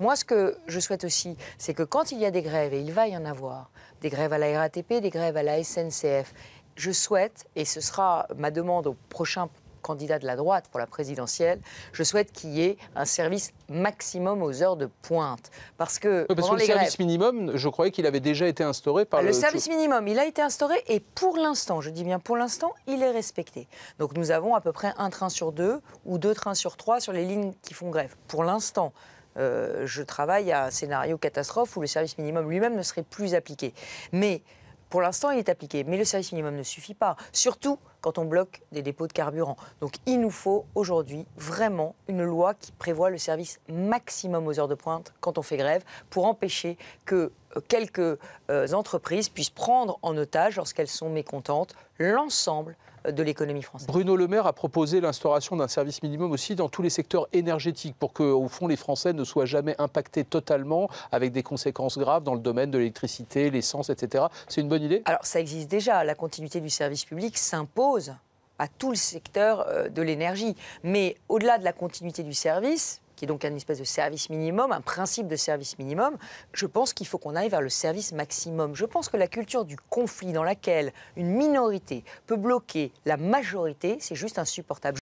Moi, ce que je souhaite aussi, c'est que quand il y a des grèves, et il va y en avoir, des grèves à la RATP, des grèves à la SNCF, je souhaite, et ce sera ma demande au prochain candidat de la droite pour la présidentielle, je souhaite qu'il y ait un service maximum aux heures de pointe. Parce que, Oui, parce que le service minimum, je croyais qu'il avait déjà été instauré par le service minimum, il a été instauré et pour l'instant, je dis bien pour l'instant, il est respecté. Donc nous avons à peu près un train sur 2 ou 2 trains sur 3 sur les lignes qui font grève. Pour l'instant, je travaille à un scénario catastrophe où le service minimum lui-même ne serait plus appliqué. Mais pour l'instant, il est appliqué. Mais le service minimum ne suffit pas, surtout quand on bloque des dépôts de carburant. Donc il nous faut aujourd'hui vraiment une loi qui prévoit le service maximum aux heures de pointe quand on fait grève pour empêcher que quelques entreprises puissent prendre en otage, lorsqu'elles sont mécontentes, l'ensemble de l'économie française. Bruno Le Maire a proposé l'instauration d'un service minimum aussi dans tous les secteurs énergétiques pour que, au fond, les Français ne soient jamais impactés totalement avec des conséquences graves dans le domaine de l'électricité, l'essence, etc. C'est une bonne idée? Alors, ça existe déjà. La continuité du service public s'impose à tout le secteur de l'énergie. Mais au-delà de la continuité du service, qui est donc un espèce de service minimum, un principe de service minimum, je pense qu'il faut qu'on aille vers le service maximum. Je pense que la culture du conflit dans laquelle une minorité peut bloquer la majorité, c'est juste insupportable.